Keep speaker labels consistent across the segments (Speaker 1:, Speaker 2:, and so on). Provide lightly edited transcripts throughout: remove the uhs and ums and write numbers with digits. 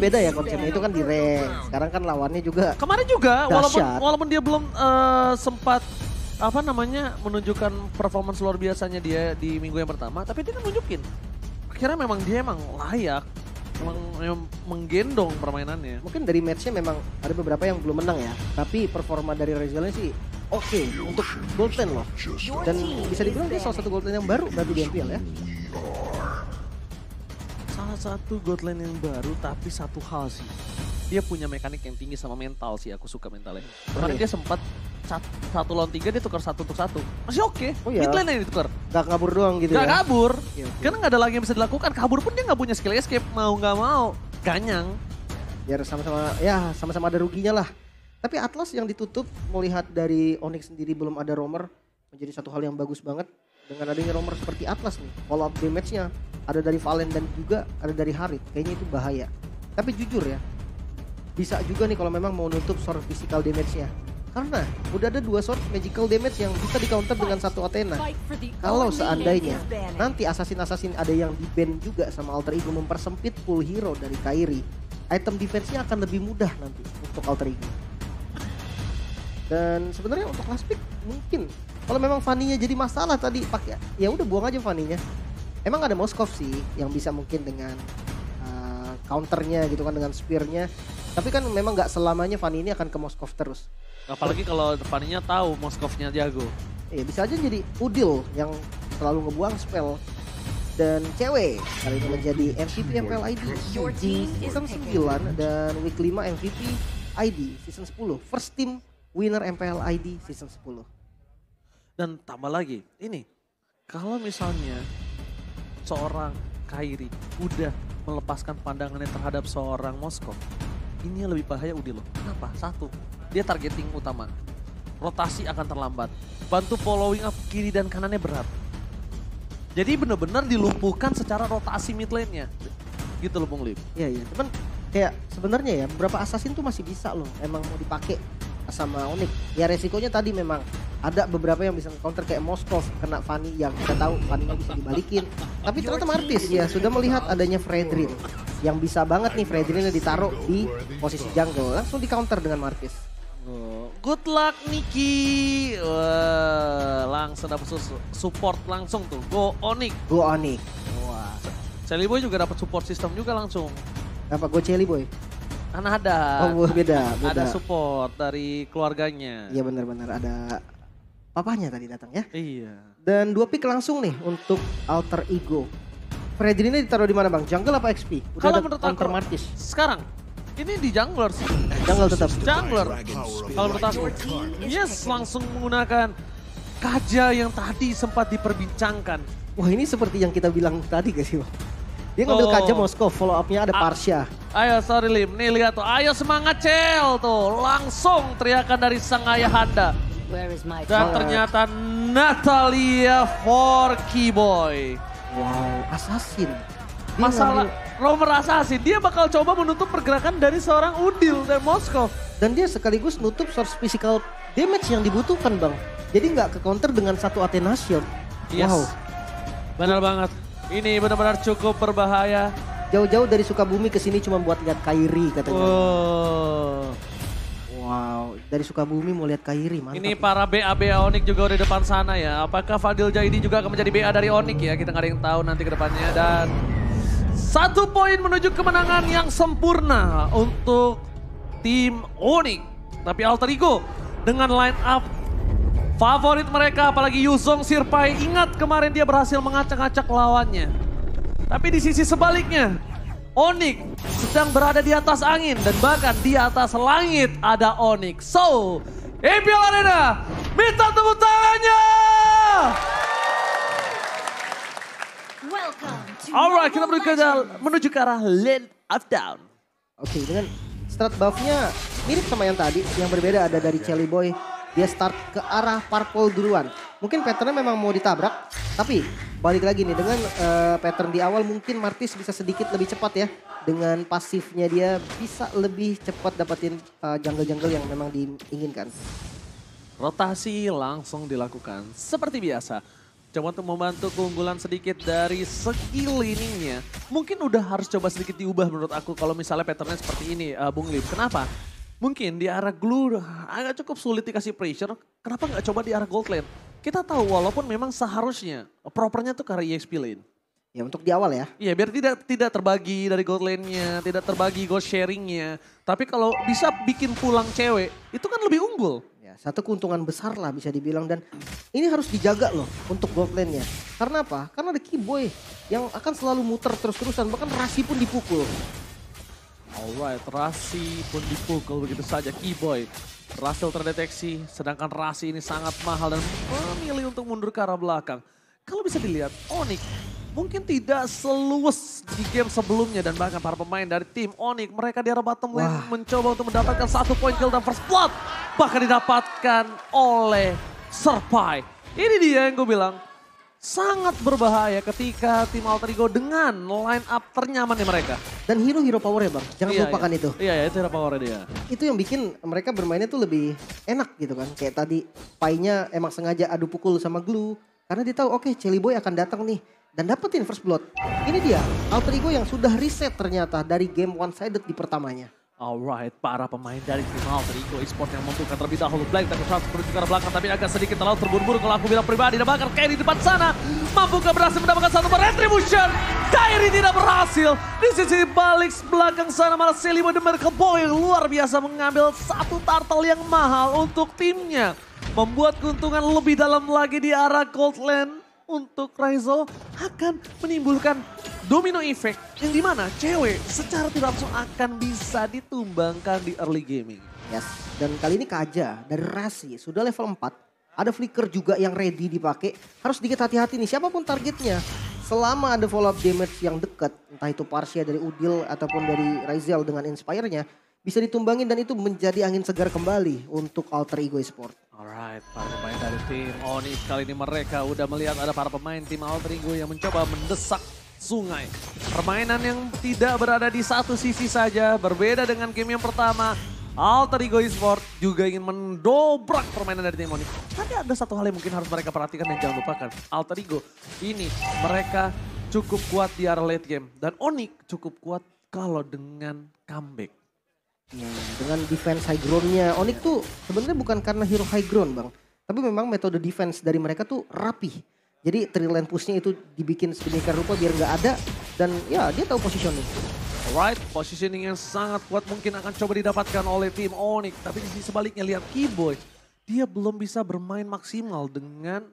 Speaker 1: beda ya konsepnya, itu kan di rank. Sekarang kan lawannya juga
Speaker 2: Kemarin juga,
Speaker 1: dahsyat.
Speaker 2: walaupun dia belum sempat menunjukkan performance luar biasanya dia di minggu yang pertama, tapi dia kan nunjukin. Akhirnya memang dia layak, memang menggendong permainannya.
Speaker 1: Mungkin dari matchnya memang ada beberapa yang belum menang ya, tapi performa dari Rezelnya sih oke untuk gold lane loh. Dan bisa dibilang dia salah satu gold lane yang baru berarti di MPL ya.
Speaker 2: Salah satu gold lane yang baru, tapi satu hal sih. Dia punya mekanik yang tinggi sama mental sih, aku suka mentalnya. Kemarin dia sempat 1 lawan 3 dia tukar 1 untuk 1. Masih oke.
Speaker 1: Oh iya.
Speaker 2: Mid lane yang ditukar.
Speaker 1: Gak kabur doang gitu
Speaker 2: Gak
Speaker 1: ya.
Speaker 2: kabur.
Speaker 1: Oke.
Speaker 2: Karena gak ada lagi yang bisa dilakukan. Kabur pun dia gak punya skill escape. Mau gak mau. Ganyang.
Speaker 1: Biar sama-sama ada ruginya lah. Tapi Atlas yang ditutup melihat dari Onyx sendiri belum ada roamer menjadi satu hal yang bagus banget. Dengan adanya roamer seperti Atlas nih, follow up damage-nya ada dari Valen dan juga ada dari Harit. Kayaknya itu bahaya. Tapi jujur ya, bisa juga nih kalau memang mau nutup source physical damage-nya. Karena udah ada 2 source magical damage yang bisa di counter dengan satu Athena. Kalau seandainya nanti assassin-assassin ada yang di-ban juga sama Alter Ego mempersempit pool hero dari Kairi, item defense-nya akan lebih mudah nanti untuk Alter Ego. Dan sebenarnya untuk last pick mungkin kalau memang Fanny-nya jadi masalah tadi pakai ya udah buang aja Fanny-nya. Emang ada Moskov sih yang bisa mungkin dengan counternya gitu kan, dengan spear-nya. Tapi kan memang nggak selamanya Fanny ini akan ke Moskov terus.
Speaker 2: Apalagi kalau depannya tahu Moskovnya jago.
Speaker 1: Iya bisa aja jadi Udil yang selalu ngebuang spell. Dan cewek kali ini menjadi MVP MPL ID di season 9 dan week 5 MVP ID season 10. First team winner MPL ID season 10.
Speaker 2: Dan tambah lagi, ini kalau misalnya seorang Kairi udah melepaskan pandangannya terhadap seorang Moskov, ini yang lebih bahaya Udil loh. Kenapa? Satu, dia targeting utama. Rotasi akan terlambat. Bantu following up kiri dan kanannya berat. Jadi benar-benar dilumpuhkan secara rotasi mid lane-nya. Gitu loh Bung Lim.
Speaker 1: Iya, iya. Cuman kayak sebenarnya ya beberapa assassin tuh masih bisa loh emang mau dipakai sama Onyx. Ya resikonya tadi memang ada beberapa yang bisa counter kayak Moskov kena Fanny yang kita tahu Fanny-nya bisa dibalikin. Tapi ternyata Martis ya sudah melihat adanya Fredrin yang bisa banget nih Fredrinnya ditaruh di posisi jungle. Langsung di counter dengan Martis.
Speaker 2: Oh, good luck Niki. Wah, langsung dapat support langsung tuh. Go Onyx.
Speaker 1: Go Onyx.
Speaker 2: Wah. Sally Boy juga dapat support system juga langsung.
Speaker 1: Apa Go Celi Boy?
Speaker 2: Kan ada.
Speaker 1: Oh beda.
Speaker 2: Ada support dari keluarganya.
Speaker 1: Iya benar-benar ada papahnya tadi datang ya.
Speaker 2: Iya.
Speaker 1: Dan 2 pick langsung nih untuk Alter Ego. Fredrinnya ditaruh di mana Bang? Jungle apa XP? Udah
Speaker 2: Kalau
Speaker 1: ada
Speaker 2: menurut
Speaker 1: counter
Speaker 2: aku
Speaker 1: Martis.
Speaker 2: sekarang ini di jungler sih.
Speaker 1: Jungle tetap.
Speaker 2: Jungler. Kalau menurut aku. Yes, langsung menggunakan Kaja yang tadi sempat diperbincangkan.
Speaker 1: Wah ini seperti yang kita bilang tadi gak sih Bang? Dia ngambil Kaja Moskov, follow up-nya ada Parsha.
Speaker 2: Ayo sorry Lim, nih lihat tuh. Ayo semangat Cel tuh. Langsung teriakan dari sang ayahanda. Dan ternyata Natalia Forky Boy.
Speaker 1: Wow, assassin. Dia
Speaker 2: Masalah
Speaker 1: ngambil-
Speaker 2: roamer assassin, dia bakal coba menutup pergerakan dari seorang Udil dan Moskov.
Speaker 1: dan dia sekaligus nutup source physical damage yang dibutuhkan Bang. Jadi nggak ke counter dengan satu Athena Shield.
Speaker 2: Yes.
Speaker 1: Wow,
Speaker 2: Benar banget. Ini benar-benar cukup berbahaya.
Speaker 1: jauh-jauh dari Sukabumi ke sini cuma buat lihat Kairi katanya.
Speaker 2: Oh.
Speaker 1: Wow, dari Sukabumi mau lihat Kairi, mantap.
Speaker 2: Ini para BA Onyx juga udah di depan sana ya. Apakah Fadil Jaidi juga akan menjadi BA dari Onyx ya? Kita nggak ada yang tahu nanti ke depannya. Dan 1 poin menuju kemenangan yang sempurna untuk tim Onyx. Tapi Alter Ego dengan line up favorit mereka, apalagi Yuzong Sirpai. Ingat kemarin dia berhasil mengacak-acak lawannya. Tapi di sisi sebaliknya, Onyx sedang berada di atas angin dan bahkan di atas langit ada Onyx. So, MPL Arena, minta tepuk tangannya! Alright, kita menuju ke arah Land of Down.
Speaker 1: Oke, dengan strat buff-nya mirip sama yang tadi, yang berbeda ada dari Celi Boy. Dia start ke arah purple duluan. Mungkin patternnya memang mau ditabrak, tapi balik lagi nih dengan pattern di awal mungkin Martis bisa sedikit lebih cepat ya. Dengan pasifnya dia bisa lebih cepat dapetin jungle-jungle yang memang diinginkan.
Speaker 2: Rotasi langsung dilakukan seperti biasa. coba untuk membantu keunggulan sedikit dari segi laningnya. Mungkin udah harus coba sedikit diubah menurut aku kalau misalnya patternnya seperti ini, Bung Lim. Kenapa? Mungkin di arah Glue agak cukup sulit dikasih pressure, kenapa nggak coba di arah Gold Lane? Kita tahu walaupun memang seharusnya propernya tuh ke arah EXP Lane.
Speaker 1: Ya untuk di awal ya.
Speaker 2: Iya biar tidak terbagi dari gold lane-nya, tidak terbagi gold sharing-nya. Tapi kalau bisa bikin pulang cewek, itu kan lebih unggul.
Speaker 1: Ya, satu keuntungan besar lah bisa dibilang dan ini harus dijaga loh untuk gold lane-nya. Karena apa? Karena ada Keyboy yang akan selalu muter terus-terusan, bahkan Rasi pun dipukul.
Speaker 2: Alright, Rasi pun dipukul begitu saja Keyboy. Berhasil terdeteksi, sedangkan Rasi ini sangat mahal dan memilih untuk mundur ke arah belakang. Kalau bisa dilihat, Onyx mungkin tidak seluas di game sebelumnya dan bahkan para pemain dari tim Onyx mereka di arah bottom lane mencoba untuk mendapatkan 1 poin kill dan first blood bahkan didapatkan oleh Serpai. Ini dia yang gue bilang sangat berbahaya ketika tim Alter Ego dengan line up ternyaman di mereka.
Speaker 1: Dan hero power-nya bang, jangan lupakan itu.
Speaker 2: Iya itu hero power dia.
Speaker 1: Itu yang bikin mereka bermainnya tuh lebih enak gitu kan. Kayak tadi Pai-nya emang sengaja adu pukul sama Glue karena dia tahu oke, Chelly Boy akan datang nih. Dan dapetin first blood. Ini dia Alter Ego yang sudah reset ternyata dari game one-sided di pertamanya.
Speaker 2: Alright, para pemain dari tim Alter Ego Esports yang membuka terlebih dahulu Black dan transfer menuju ke arah belakang tapi agak sedikit terlalu terburu-buru kalau aku bilang pribadi. Dan bahkan Kairi di depan sana mampukah berhasil mendapatkan satu retribution. Kairi tidak berhasil. Di sisi balik belakang sana malah Chelly Boy dan Miracle Boy luar biasa mengambil satu turtle yang mahal untuk timnya. Membuat keuntungan lebih dalam lagi di arah Gold Lane. Untuk Raizo akan menimbulkan domino effect yang dimana cewek secara tidak langsung akan bisa ditumbangkan di early gaming.
Speaker 1: Yes, dan kali ini Kaja dari Rasi sudah level 4. Ada flicker juga yang ready dipakai. Harus sedikit hati-hati nih siapapun targetnya. Selama ada follow up damage yang dekat, entah itu Parsia dari Udil ataupun dari Raizel dengan Inspire-nya, bisa ditumbangin dan itu menjadi angin segar kembali untuk Alter Ego Esports.
Speaker 2: Alright, para pemain dari tim Onyx kali ini mereka udah melihat ada para pemain tim Alter Ego yang mencoba mendesak sungai. Permainan yang tidak berada di satu sisi saja, berbeda dengan game yang pertama. Alter Ego Esports juga ingin mendobrak permainan dari tim Onyx. Tapi ada satu hal yang mungkin harus mereka perhatikan dan jangan lupakan. Alter Ego ini mereka cukup kuat di arah late game. Dan Onyx cukup kuat kalau dengan comeback.
Speaker 1: Dengan defense high ground-nya Onyx tuh sebenarnya bukan karena hero high ground bang. Tapi memang metode defense dari mereka tuh rapih. Jadi three lane push-nya itu dibikin sedemikian rupa biar nggak ada. Dan ya dia tahu positioning.
Speaker 2: Alright, positioning yang sangat kuat mungkin akan coba didapatkan oleh tim Onyx. Tapi di sisi sebaliknya lihat Keyboy. Dia belum bisa bermain maksimal dengan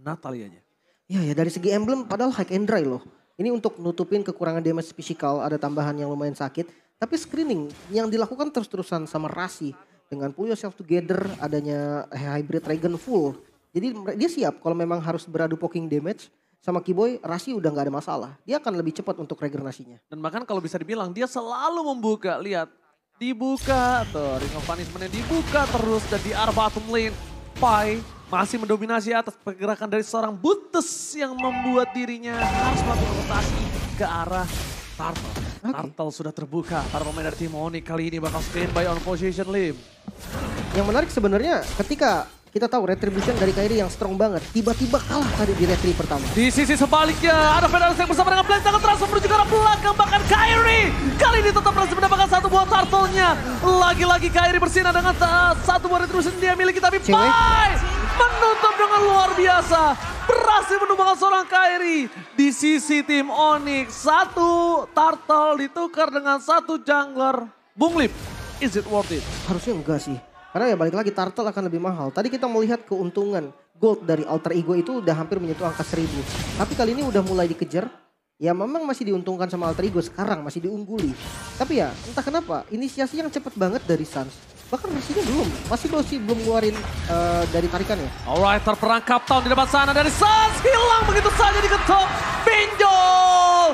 Speaker 2: Natalia-nya.
Speaker 1: Ya dari segi emblem padahal high and dry loh. Ini untuk nutupin kekurangan damage physical ada tambahan yang lumayan sakit. Tapi screening yang dilakukan terus-terusan sama Rasi dengan pull yourself together adanya hybrid Dragon full. Jadi dia siap kalau memang harus beradu poking damage sama Keyboy, Rasi udah nggak ada masalah. Dia akan lebih cepat untuk regenerasinya.
Speaker 2: Dan bahkan kalau bisa dibilang dia selalu membuka, lihat dibuka tuh ring of punishment-nya dibuka terus dan di arah bottom lane. Pai masih mendominasi atas pergerakan dari seorang Butes yang membuat dirinya harus melakukan rotasi ke arah Turtle. Turtle sudah terbuka, para pemain dari tim Onyx kali ini bakal standby on position Lim.
Speaker 1: Yang menarik sebenarnya ketika kita tahu retribution dari Kairi yang strong banget, tiba-tiba kalah tadi di retri pertama.
Speaker 2: Di sisi sebaliknya ada Federalis yang bersama dengan Black sangat terasa menuju ke arah belakang, bahkan Kairi kali ini tetap berhasil mendapatkan satu buah turtle-nya. Lagi-lagi Kairi bersinar dengan satu buah retribution dia miliki, tapi Pai menutup dengan luar biasa. Berhasil menumbangkan seorang Kairi di sisi tim Onyx. Satu turtle ditukar dengan satu jungler. Bung Lip, is it worth it?
Speaker 1: Harusnya enggak sih. Karena ya balik lagi turtle akan lebih mahal. Tadi kita melihat keuntungan gold dari Alter Ego itu udah hampir menyentuh angka 1000. Tapi kali ini udah mulai dikejar. Ya memang masih diuntungkan sama Alter Ego sekarang, masih diungguli. Tapi ya entah kenapa inisiasi yang cepet banget dari Suns. Bahkan Rasinya belum ngeluarin dari tarikannya.
Speaker 2: Alright, terperangkap tahun di depan sana dari Suns. Hilang begitu saja diketok. Benjol.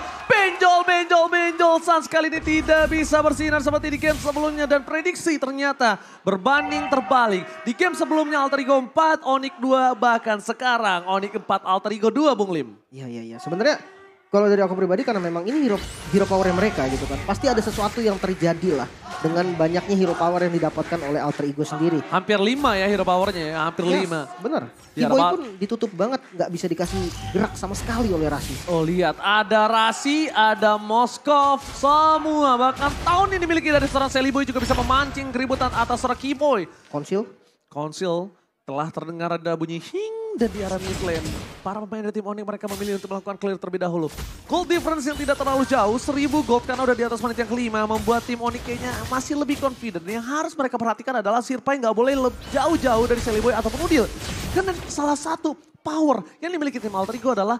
Speaker 2: Suns kali ini tidak bisa bersinar seperti di game sebelumnya. Dan prediksi ternyata berbanding terbalik. Di game sebelumnya Alter Ego 4, Onyx 2. Bahkan sekarang Onyx 4, Alter Ego 2 Bung Lim.
Speaker 1: Iya. Sebenarnya kalau dari aku pribadi karena memang ini hero powernya mereka gitu kan. Pasti ada sesuatu yang terjadi lah. dengan banyaknya hero power yang didapatkan oleh Alter Ego sendiri.
Speaker 2: Hampir 5 ya hero powernya ya, hampir 5.
Speaker 1: Bener.
Speaker 2: Ya,
Speaker 1: T-Boy pun ditutup banget, nggak bisa dikasih gerak sama sekali oleh Rasi.
Speaker 2: Oh lihat, ada Rasi, ada Moskov, semua. Bahkan tahun ini dimiliki dari seorang Celiboy juga bisa memancing keributan atas seorang Keyboy. Konsil telah terdengar ada bunyi hing dan di arah mid lane. Para pemain dari tim Onyx mereka memilih untuk melakukan clear terlebih dahulu. Gold difference yang tidak terlalu jauh, 1000 gold karena udah di atas menit yang kelima. Membuat tim Onyx kayaknya masih lebih confident. Yang harus mereka perhatikan adalah Sirpai nggak boleh jauh-jauh dari Celiboy ataupun Udil. Karena salah satu power yang dimiliki tim Alter Ego adalah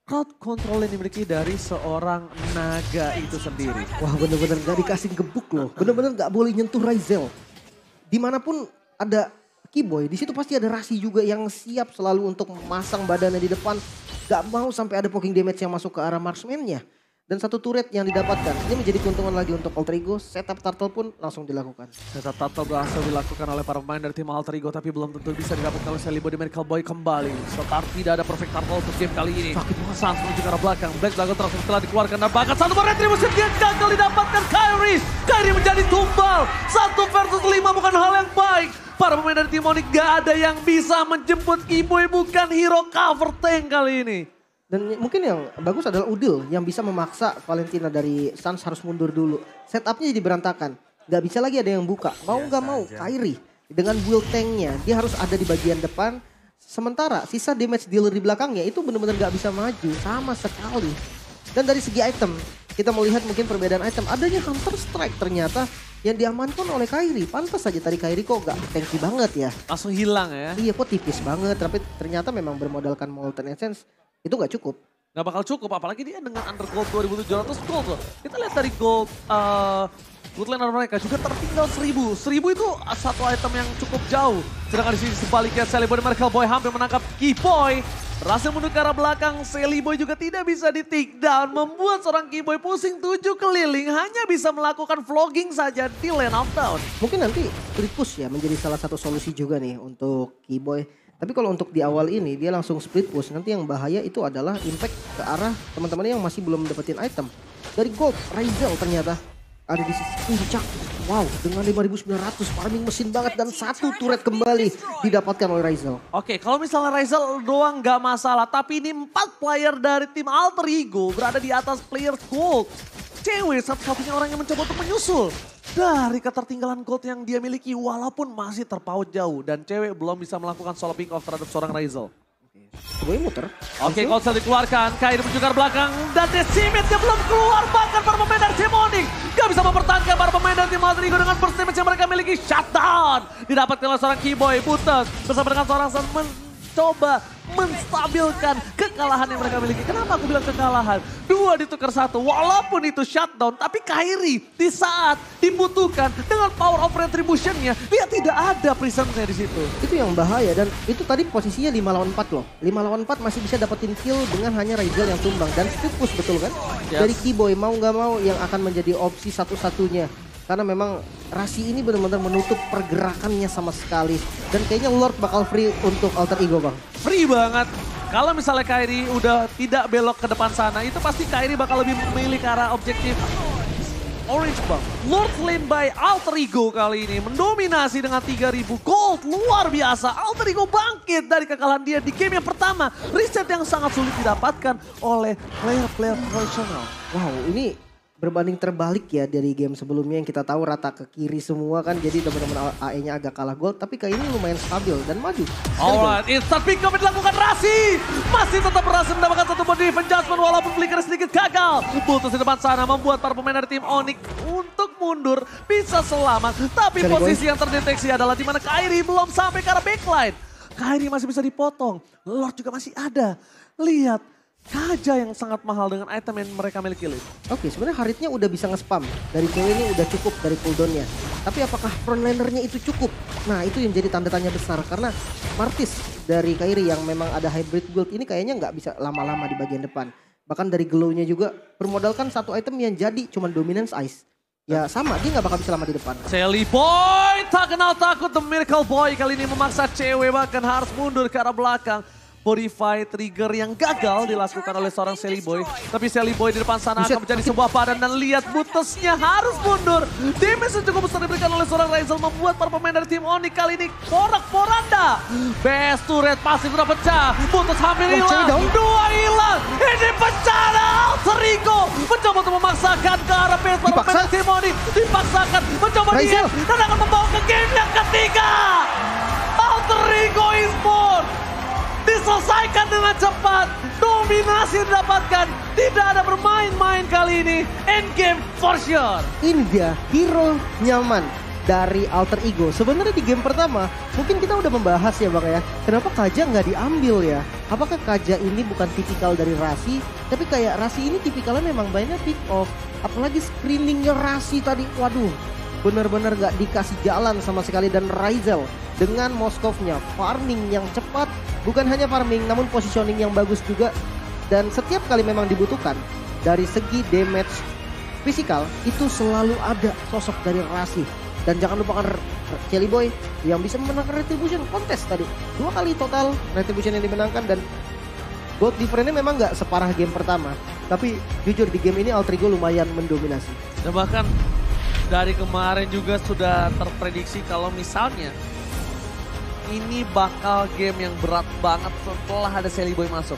Speaker 2: crowd control yang dimiliki dari seorang Naga itu sendiri.
Speaker 1: Wah bener-bener gak dikasih gebuk loh. Bener-bener gak boleh nyentuh Ryzel. Dimanapun ada Keyboy, di situ pasti ada Rasi juga yang siap selalu untuk memasang badannya di depan. Gak mau sampai ada poking damage yang masuk ke arah marksman-nya. Dan satu turret yang didapatkan, ini menjadi keuntungan lagi untuk Alter Ego. Setup turtle pun langsung dilakukan.
Speaker 2: Setup turtle berhasil dilakukan oleh para pemain dari tim Alter Ego, tapi belum tentu bisa didapatkan oleh Celiboy di Miracle Boy kembali. Setar tidak ada perfect turtle untuk game kali ini. Sakit banget Sans menuju ke arah belakang. Black Dragon Trust telah dikeluarkan dan bahkan satu retribution dia gagal didapatkan Kairi. Kairi menjadi tumbal. 1 versus 5 bukan hal yang baik. Para pemain dari tim Onyx gak ada yang bisa menjemput Keyboy, bukan hero cover tank kali ini.
Speaker 1: Dan mungkin yang bagus adalah Udil yang bisa memaksa Valentina dari Sans harus mundur dulu. Setupnya jadi berantakan. Gak bisa lagi ada yang buka. Mau gak mau Kairi dengan build tanknya dia harus ada di bagian depan. Sementara sisa damage dealer di belakangnya itu benar-benar gak bisa maju sama sekali. Dan dari segi item kita melihat mungkin perbedaan item. Adanya Counter Strike ternyata yang diamankan oleh Kairi. Pantas saja tadi Kairi kok gak tanky banget ya.
Speaker 2: Langsung hilang ya.
Speaker 1: Iya kok tipis banget. Tapi ternyata memang bermodalkan Molten Essence. Itu gak cukup.
Speaker 2: Gak bakal cukup, apalagi dia dengan under gold 2700 gold loh. Kita lihat dari gold laner mereka juga tertinggal 1000. 1000 itu satu item yang cukup jauh. Sedangkan di sini sebaliknya Celiboy dan Miracle Boy hampir menangkap Keyboy. Berhasil menuju ke arah belakang, Celiboy juga tidak bisa di take down. Membuat seorang Keyboy pusing 7 keliling, hanya bisa melakukan vlogging saja di lane of town.
Speaker 1: Mungkin nanti split push ya menjadi salah satu solusi juga nih untuk Keyboy. Tapi kalau untuk di awal ini dia langsung split push, nanti yang bahaya itu adalah impact ke arah teman-teman yang masih belum dapetin item. Dari gold, Ryzel ternyata ada di sisi puncak. Wow, dengan 5.900 farming mesin banget dan satu turret kembali didapatkan oleh Ryzel.
Speaker 2: Oke, kalau misalnya Ryzel doang gak masalah, tapi ini 4 player dari tim Alter Ego berada di atas player gold. Cewek satu-satunya orang yang mencoba untuk menyusul dari ketertinggalan gold yang dia miliki walaupun masih terpaut jauh. Dan cewek belum bisa melakukan solo pick off terhadap seorang Ryzel.
Speaker 1: Gue muter.
Speaker 2: Oke, Konsel dikeluarkan, Kairi menuju ke belakang dan Decimate'nya belum keluar. Bahkan para pemain dari tim Onyx gak bisa mempertahankan para pemain dari tim Alter Ego dengan burst damage yang mereka miliki. Shutdown didapatkan oleh seorang Keyboy, Butet bersama dengan seorang Sans mencoba menstabilkan kekalahan yang mereka miliki. Kenapa aku bilang kekalahan? 2 ditukar 1, walaupun itu shutdown, tapi Kairi di saat dibutuhkan dengan power of retribution-nya, dia tidak ada presence-nya di situ.
Speaker 1: Itu yang bahaya dan itu tadi posisinya 5 lawan 4 loh. 5 lawan 4 masih bisa dapetin kill dengan hanya Ryzel yang tumbang dan split push betul kan?
Speaker 2: Yes.
Speaker 1: Dari Keyboy mau nggak mau yang akan menjadi opsi satu-satunya. Karena memang Rasi ini benar-benar menutup pergerakannya sama sekali. Dan kayaknya Lord bakal free untuk Alter Ego bang.
Speaker 2: Free banget. Kalau misalnya Kairi udah tidak belok ke depan sana, itu pasti Kairi bakal lebih memilih ke arah objektif Orange bang. Lord Lane by Alter Ego kali ini mendominasi dengan 3000 gold. Luar biasa. Alter Ego bangkit dari kekalahan dia di game yang pertama. Reset yang sangat sulit didapatkan oleh player-player profesional.
Speaker 1: Wow ini berbanding terbalik ya dari game sebelumnya yang kita tahu rata ke kiri semua kan. Jadi teman-teman AE-nya agak kalah gold. Tapi kali ini lumayan stabil dan maju.
Speaker 2: Alright, instant pick up dilakukan Rasi. Masih tetap berhasil mendapatkan satu body adjustment walaupun flicker sedikit gagal. Putus di depan sana membuat para pemain dari tim Onyx untuk mundur bisa selamat. Tapi posisi yang terdeteksi adalah di mana Kairi belum sampai ke arah backline. Kairi masih bisa dipotong. Lord juga masih ada. Lihat. Kaja yang sangat mahal dengan item yang mereka miliki.
Speaker 1: Oke, sebenarnya Haritnya udah bisa nge-spam. Dari cewek ini udah cukup dari cooldownnya. Tapi apakah frontlanernya itu cukup? Nah itu yang jadi tanda tanya besar. Karena Martis dari Kairi yang memang ada hybrid build ini kayaknya nggak bisa lama-lama di bagian depan. Bahkan dari glow-nya juga bermodalkan satu item yang jadi cuman dominance ice. Ya sama, dia nggak bakal bisa lama di depan.
Speaker 2: Celiboy tak kenal takut, The Miracle Boy kali ini memaksa cewek bahkan harus mundur ke arah belakang. Fortify trigger yang gagal dilakukan oleh seorang Sally Boy. Tapi Sally Boy di depan sana akan menjadi sebuah badan dan lihat Butesnya harus mundur. Damage yang cukup besar diberikan oleh seorang Razel membuat para pemain dari tim Onyx kali ini porak-poranda. Best turret pasif sudah pecah. Butes hampir hilang. Dua hilang. Ini pecah. Alter Ego mencoba untuk memaksakan ke arah base para pemain tim Onyx. Dipaksakan mencoba dia dan akan membawa ke game yang ketiga. Alter Ego Esports diselesaikan dengan cepat, dominasi didapatkan, tidak ada bermain-main kali ini, endgame for sure.
Speaker 1: Ini dia hero nyaman dari Alter Ego. Sebenarnya di game pertama, mungkin kita udah membahas ya Bang ya, kenapa Kaja nggak diambil ya? Apakah Kaja ini bukan tipikal dari Rasi, tapi kayak Rasi ini tipikalnya memang banyak pick off, apalagi screeningnya Rasi tadi, waduh. Benar-benar gak dikasih jalan sama sekali dan Razel dengan Moskovnya farming yang cepat, bukan hanya farming namun positioning yang bagus juga, dan setiap kali memang dibutuhkan dari segi damage fisikal itu selalu ada sosok dari Rasi. Dan jangan lupakan Sally Boy yang bisa memenangkan Retribution Contest tadi 2 kali total Retribution yang dimenangkan, dan gold difference-nya memang gak separah game pertama, tapi jujur di game ini Alter Ego lumayan mendominasi.
Speaker 2: Dan bahkan dari kemarin juga sudah terprediksi kalau misalnya ini bakal game yang berat banget setelah ada Sally Boy masuk.